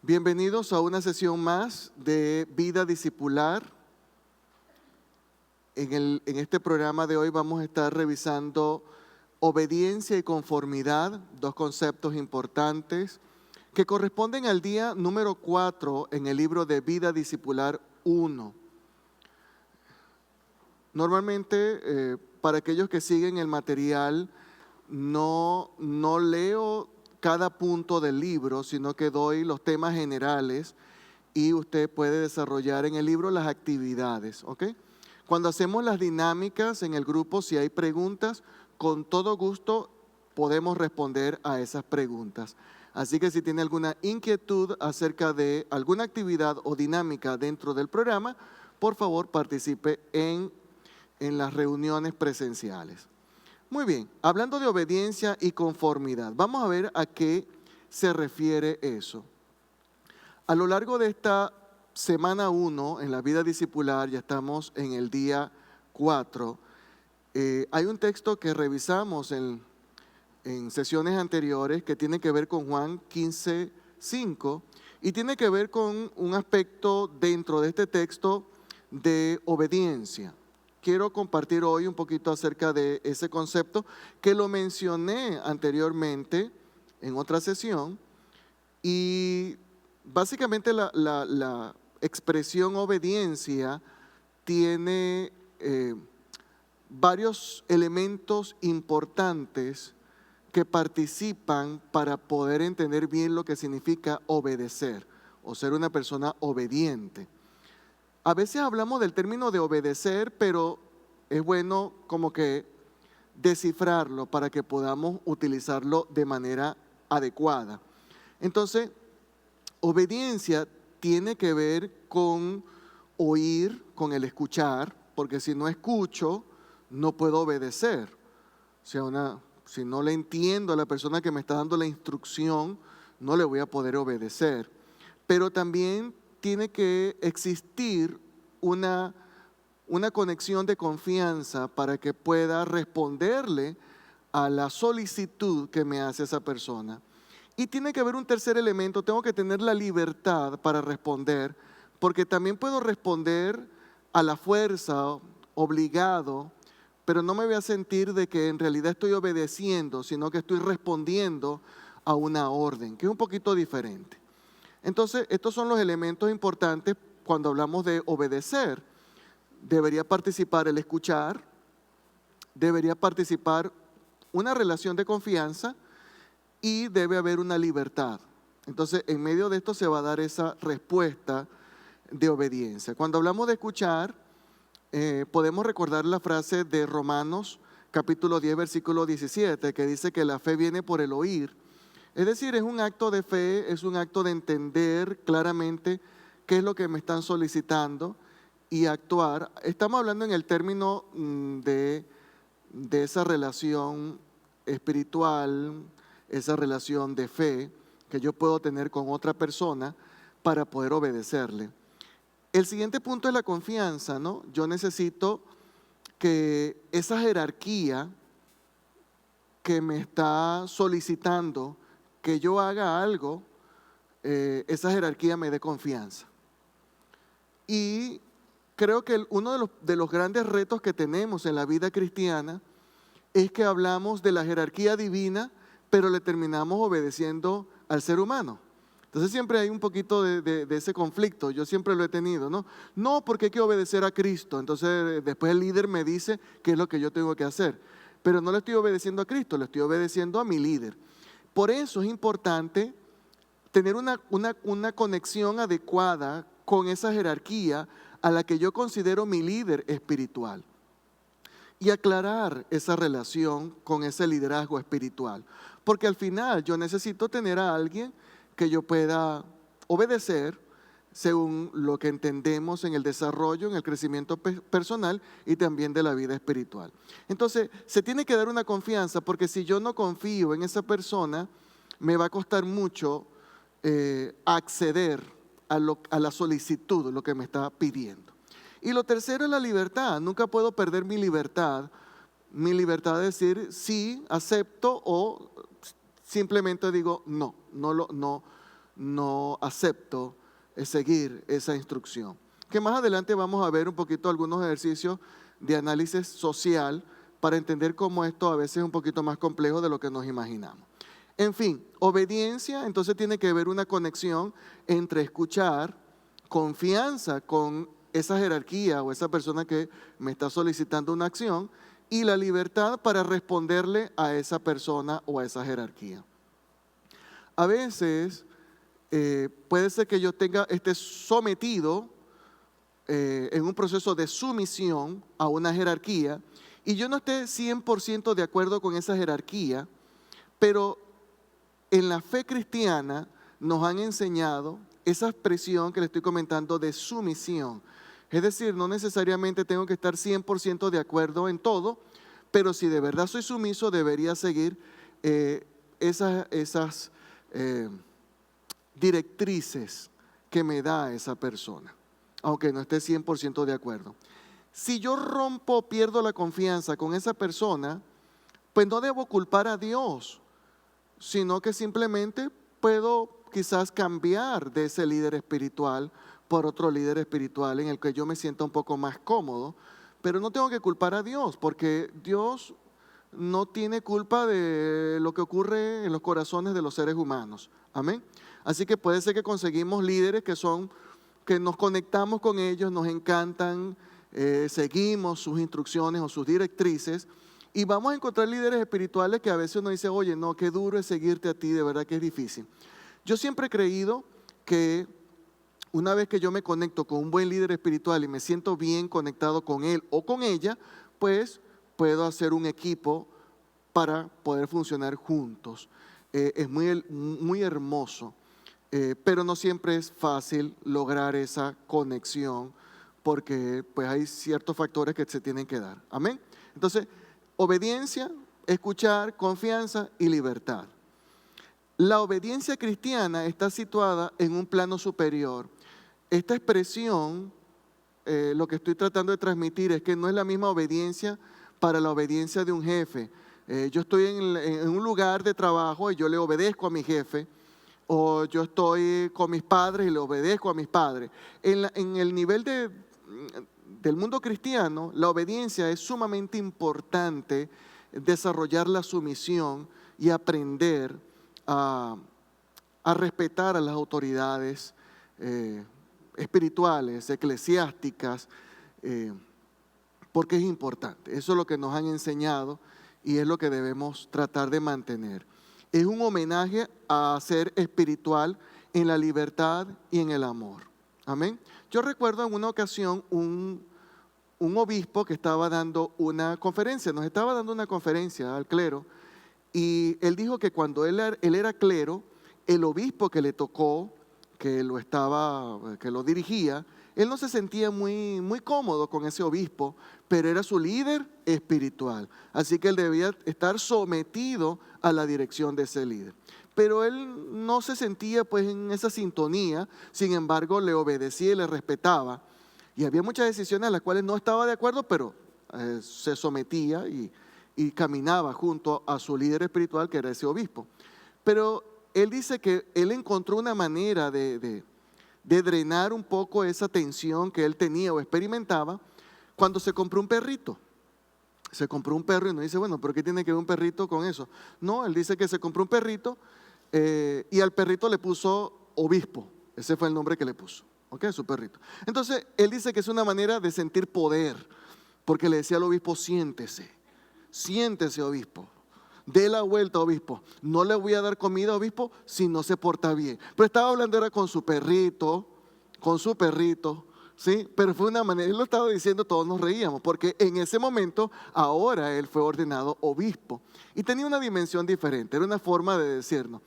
Bienvenidos a una sesión más de Vida Discipular. En este programa de hoy vamos a estar revisando obediencia y conformidad, dos conceptos importantes que corresponden al día número 4 en el libro de Vida Discipular 1. Normalmente, para aquellos que siguen el material, no leo cada punto del libro, sino que doy los temas generales y usted puede desarrollar en el libro las actividades, ¿ok? Cuando hacemos las dinámicas en el grupo, si hay preguntas, con todo gusto podemos responder a esas preguntas. Así que si tiene alguna inquietud acerca de alguna actividad o dinámica dentro del programa, por favor participe en las reuniones presenciales. Muy bien, hablando de obediencia y conformidad, vamos a ver a qué se refiere eso. A lo largo de esta semana 1 en la vida discipular, ya estamos en el día 4, hay un texto que revisamos en sesiones anteriores que tiene que ver con Juan 15:5 y tiene que ver con un aspecto dentro de este texto de obediencia. Quiero compartir hoy un poquito acerca de ese concepto que lo mencioné anteriormente en otra sesión y básicamente la expresión obediencia tiene varios elementos importantes que participan para poder entender bien lo que significa obedecer o ser una persona obediente. A veces hablamos del término de obedecer, pero es bueno como que descifrarlo para que podamos utilizarlo de manera adecuada. Entonces, obediencia tiene que ver con oír, con el escuchar, porque si no escucho, no puedo obedecer. O sea, si no le entiendo a la persona que me está dando la instrucción, no le voy a poder obedecer. Pero también tiene que existir una conexión de confianza para que pueda responderle a la solicitud que me hace esa persona. Y tiene que haber un tercer elemento, tengo que tener la libertad para responder, porque también puedo responder a la fuerza, obligado, pero no me voy a sentir de que en realidad estoy obedeciendo, sino que estoy respondiendo a una orden, que es un poquito diferente. Entonces, estos son los elementos importantes cuando hablamos de obedecer. Debería participar el escuchar, debería participar una relación de confianza y debe haber una libertad. Entonces, en medio de esto se va a dar esa respuesta de obediencia. Cuando hablamos de escuchar, podemos recordar la frase de Romanos capítulo 10, versículo 17, que dice que la fe viene por el oír. Es decir, es un acto de fe, es un acto de entender claramente qué es lo que me están solicitando y actuar. Estamos hablando en el término de esa relación espiritual, esa relación de fe que yo puedo tener con otra persona para poder obedecerle. El siguiente punto es la confianza, ¿no? Yo necesito que esa jerarquía que me está solicitando que yo haga algo, esa jerarquía me dé confianza. Y creo que uno de los grandes retos que tenemos en la vida cristiana es que hablamos de la jerarquía divina, pero le terminamos obedeciendo al ser humano. Entonces siempre hay un poquito de ese conflicto, yo siempre lo he tenido, ¿no? No, porque hay que obedecer a Cristo, entonces después el líder me dice qué es lo que yo tengo que hacer, pero no le estoy obedeciendo a Cristo, le estoy obedeciendo a mi líder. Por eso es importante tener una conexión adecuada con esa jerarquía a la que yo considero mi líder espiritual y aclarar esa relación con ese liderazgo espiritual. Porque al final yo necesito tener a alguien que yo pueda obedecer según lo que entendemos en el desarrollo, en el crecimiento personal y también de la vida espiritual. Entonces, se tiene que dar una confianza, porque si yo no confío en esa persona, me va a costar mucho acceder a la solicitud, lo que me está pidiendo. Y lo tercero es la libertad. Nunca puedo perder mi libertad de decir sí, acepto, o simplemente digo no no acepto seguir esa instrucción. Que más adelante vamos a ver un poquito algunos ejercicios de análisis social para entender cómo esto a veces es un poquito más complejo de lo que nos imaginamos. En fin, obediencia entonces tiene que haber una conexión entre escuchar, confianza con esa jerarquía o esa persona que me está solicitando una acción y la libertad para responderle a esa persona o a esa jerarquía. A veces puede ser que yo esté sometido en un proceso de sumisión a una jerarquía y yo no esté 100% de acuerdo con esa jerarquía, pero en la fe cristiana nos han enseñado esa expresión que le estoy comentando de sumisión. Es decir, no necesariamente tengo que estar 100% de acuerdo en todo, pero si de verdad soy sumiso, debería seguir esas directrices que me da esa persona, aunque no esté 100% de acuerdo. Si yo pierdo la confianza con esa persona, pues no debo culpar a Dios, sino que simplemente puedo quizás cambiar de ese líder espiritual por otro líder espiritual en el que yo me sienta un poco más cómodo, pero no tengo que culpar a Dios, porque Dios no tiene culpa de lo que ocurre en los corazones de los seres humanos. Amén. Así que puede ser que conseguimos líderes que nos conectamos con ellos, nos encantan, seguimos sus instrucciones o sus directrices, y vamos a encontrar líderes espirituales que a veces uno dice, oye, no, qué duro es seguirte a ti, de verdad que es difícil. Yo siempre he creído que una vez que yo me conecto con un buen líder espiritual y me siento bien conectado con él o con ella, pues puedo hacer un equipo para poder funcionar juntos. Es muy hermoso, pero no siempre es fácil lograr esa conexión porque pues hay ciertos factores que se tienen que dar. Amén. Entonces, obediencia, escuchar, confianza y libertad. La obediencia cristiana está situada en un plano superior. Esta expresión, lo que estoy tratando de transmitir es que no es la misma obediencia para la obediencia de un jefe. Yo estoy en un lugar de trabajo y yo le obedezco a mi jefe, o yo estoy con mis padres y le obedezco a mis padres. En el nivel del mundo cristiano, la obediencia es sumamente importante, desarrollar la sumisión y aprender a respetar a las autoridades espirituales, eclesiásticas, porque es importante. Eso es lo que nos han enseñado y es lo que debemos tratar de mantener. Es un homenaje a ser espiritual en la libertad y en el amor. Amén. Yo recuerdo en una ocasión un obispo que estaba dando una conferencia, nos estaba dando una conferencia al clero, y él dijo que cuando él era clero, el obispo que le tocó, que lo dirigía, él no se sentía muy cómodo con ese obispo, pero era su líder espiritual. Así que él debía estar sometido a la dirección de ese líder. Pero él no se sentía pues en esa sintonía, sin embargo le obedecía y le respetaba. Y había muchas decisiones a las cuales no estaba de acuerdo, pero se sometía y caminaba junto a su líder espiritual, que era ese obispo. Pero él dice que él encontró una manera de drenar un poco esa tensión que él tenía o experimentaba cuando se compró un perrito. Se compró un perro y uno dice, bueno, ¿pero qué tiene que ver un perrito con eso? No, él dice que se compró un perrito y al perrito le puso obispo. Ese fue el nombre que le puso, ¿ok? Su perrito. Entonces, él dice que es una manera de sentir poder, porque le decía al obispo, siéntese, obispo. Dé la vuelta, obispo. No le voy a dar comida, obispo, si no se porta bien. Pero estaba hablando era con su perrito, ¿sí? Pero fue una manera, él lo estaba diciendo, todos nos reíamos, porque en ese momento, ahora él fue ordenado obispo. Y tenía una dimensión diferente, era una forma de decirnos.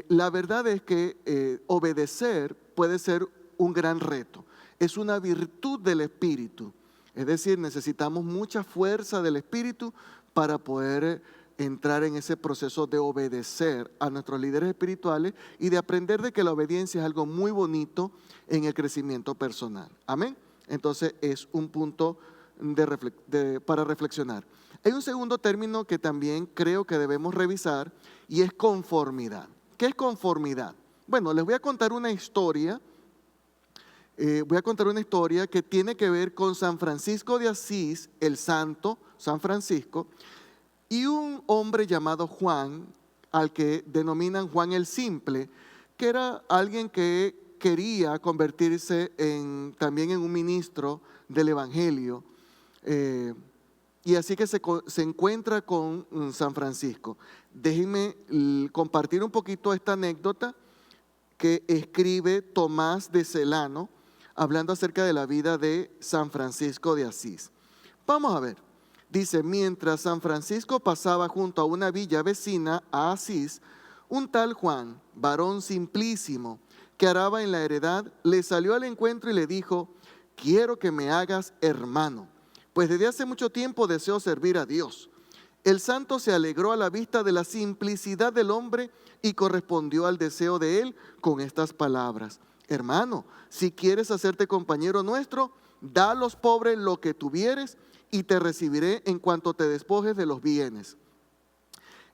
La verdad es que obedecer puede ser un gran reto. Es una virtud del Espíritu. Es decir, necesitamos mucha fuerza del Espíritu para poder entrar en ese proceso de obedecer a nuestros líderes espirituales y de aprender de que la obediencia es algo muy bonito en el crecimiento personal. Amén. Entonces es un punto para reflexionar. Hay un segundo término que también creo que debemos revisar y es conformidad. ¿Qué es conformidad? Bueno, les voy a contar una historia. Voy a contar una historia que tiene que ver con San Francisco de Asís, el santo San Francisco, y un hombre llamado Juan, al que denominan Juan el Simple, que era alguien que quería convertirse también en un ministro del Evangelio. Y así que se encuentra con San Francisco. Déjenme compartir un poquito esta anécdota que escribe Tomás de Celano, hablando acerca de la vida de San Francisco de Asís. Vamos a ver. Dice, mientras San Francisco pasaba junto a una villa vecina a Asís, un tal Juan, varón simplísimo, que araba en la heredad, le salió al encuentro y le dijo, quiero que me hagas hermano, pues desde hace mucho tiempo deseo servir a Dios. El santo se alegró a la vista de la simplicidad del hombre y correspondió al deseo de él con estas palabras. Hermano, si quieres hacerte compañero nuestro, da a los pobres lo que tuvieres y te recibiré en cuanto te despojes de los bienes.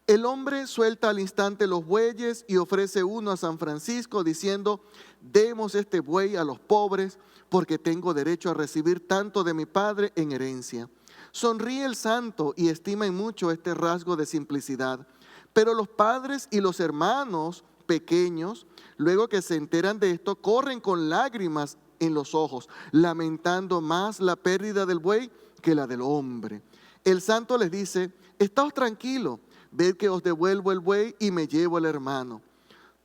El hombre suelta al instante los bueyes y ofrece uno a San Francisco diciendo, demos este buey a los pobres porque tengo derecho a recibir tanto de mi padre en herencia. Sonríe el santo y estima en mucho este rasgo de simplicidad, pero los padres y los hermanos pequeños, luego que se enteran de esto, corren con lágrimas en los ojos, lamentando más la pérdida del buey que la del hombre. El santo les dice, estáos tranquilos, ved que os devuelvo el buey y me llevo al hermano.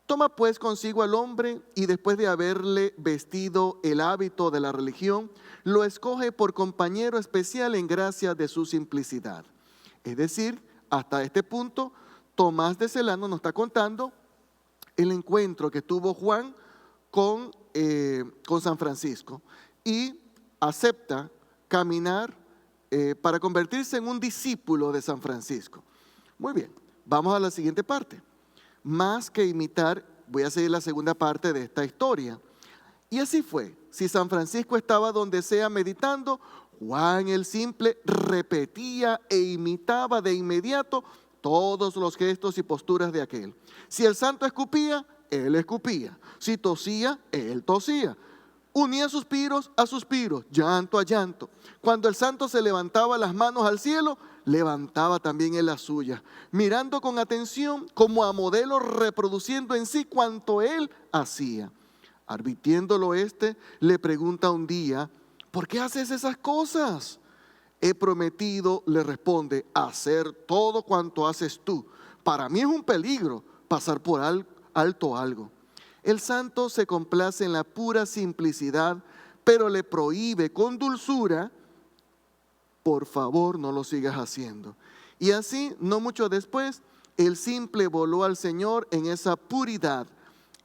Toma pues consigo al hombre y después de haberle vestido el hábito de la religión, lo escoge por compañero especial en gracia de su simplicidad. Es decir, hasta este punto, Tomás de Celano nos está contando el encuentro que tuvo Juan con San Francisco y acepta caminar para convertirse en un discípulo de San Francisco. Muy bien, vamos a la siguiente parte. Más que imitar, voy a seguir la segunda parte de esta historia. Y así fue. Si San Francisco estaba donde sea meditando, Juan el Simple repetía e imitaba de inmediato todos los gestos y posturas de aquel. Si el santo escupía, él escupía. Si tosía, él tosía. Unía suspiros a suspiros, llanto a llanto. Cuando el santo se levantaba las manos al cielo, levantaba también él las suyas, mirando con atención como a modelo, reproduciendo en sí cuanto él hacía. Advirtiéndolo le pregunta un día, ¿por qué haces esas cosas? He prometido, le responde, hacer todo cuanto haces tú. Para mí es un peligro pasar por alto algo. El santo se complace en la pura simplicidad, pero le prohíbe con dulzura, por favor no lo sigas haciendo. Y así, no mucho después, el simple voló al Señor en esa puridad.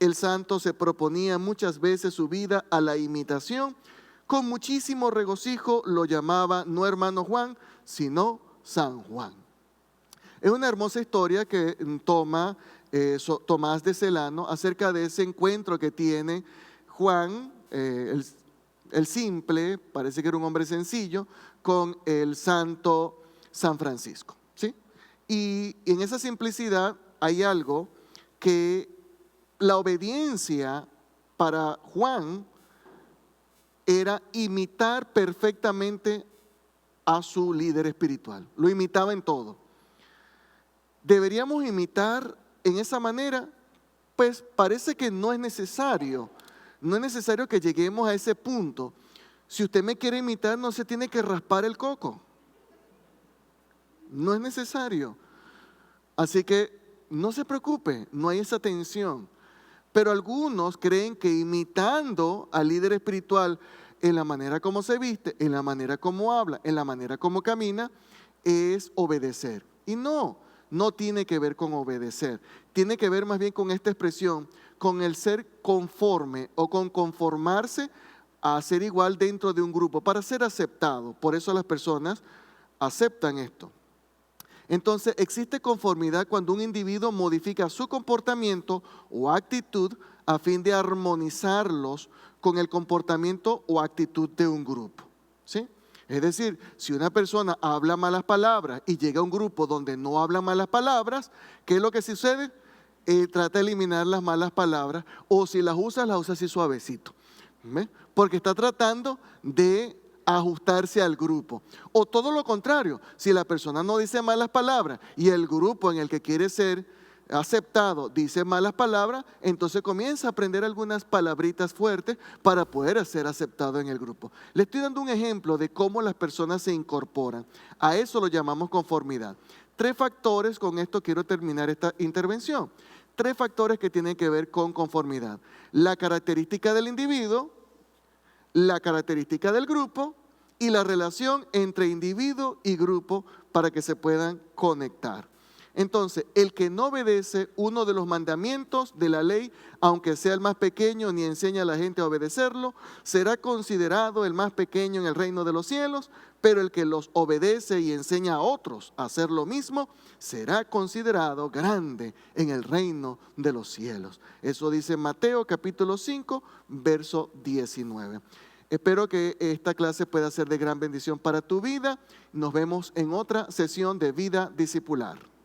El santo se proponía muchas veces su vida a la imitación. Con muchísimo regocijo lo llamaba no hermano Juan, sino San Juan. Es una hermosa historia que toma Tomás de Celano acerca de ese encuentro que tiene Juan, el simple, parece que era un hombre sencillo, con el santo San Francisco, ¿sí? Y en esa simplicidad hay algo que la obediencia para Juan era imitar perfectamente a su líder espiritual. Lo imitaba en todo. ¿Deberíamos imitar en esa manera? Pues parece que no es necesario. No es necesario que lleguemos a ese punto. Si usted me quiere imitar, no se tiene que raspar el coco. No es necesario. Así que no se preocupe, no hay esa tensión. Pero algunos creen que imitando al líder espiritual en la manera como se viste, en la manera como habla, en la manera como camina, es obedecer. Y no tiene que ver con obedecer. Tiene que ver más bien con esta expresión, con el ser conforme o con conformarse a ser igual dentro de un grupo, para ser aceptado. Por eso las personas aceptan esto. Entonces, existe conformidad cuando un individuo modifica su comportamiento o actitud a fin de armonizarlos con el comportamiento o actitud de un grupo, ¿sí? Es decir, si una persona habla malas palabras y llega a un grupo donde no habla malas palabras, ¿qué es lo que sucede? trata de eliminar las malas palabras, o si las usa así suavecito. ¿Ve? Porque está tratando de ajustarse al grupo. O todo lo contrario, si la persona no dice malas palabras y el grupo en el que quiere ser aceptado dice malas palabras, entonces comienza a aprender algunas palabritas fuertes para poder ser aceptado en el grupo. Le estoy dando un ejemplo de cómo las personas se incorporan. A eso lo llamamos conformidad. 3 factores, con esto quiero terminar esta intervención. 3 factores que tienen que ver con conformidad: la característica del individuo, la característica del grupo y la relación entre individuo y grupo para que se puedan conectar. Entonces, el que no obedece uno de los mandamientos de la ley, aunque sea el más pequeño, ni enseña a la gente a obedecerlo, será considerado el más pequeño en el reino de los cielos, pero el que los obedece y enseña a otros a hacer lo mismo, será considerado grande en el reino de los cielos. Eso dice Mateo capítulo 5, verso 19. Espero que esta clase pueda ser de gran bendición para tu vida. Nos vemos en otra sesión de Vida Discipular.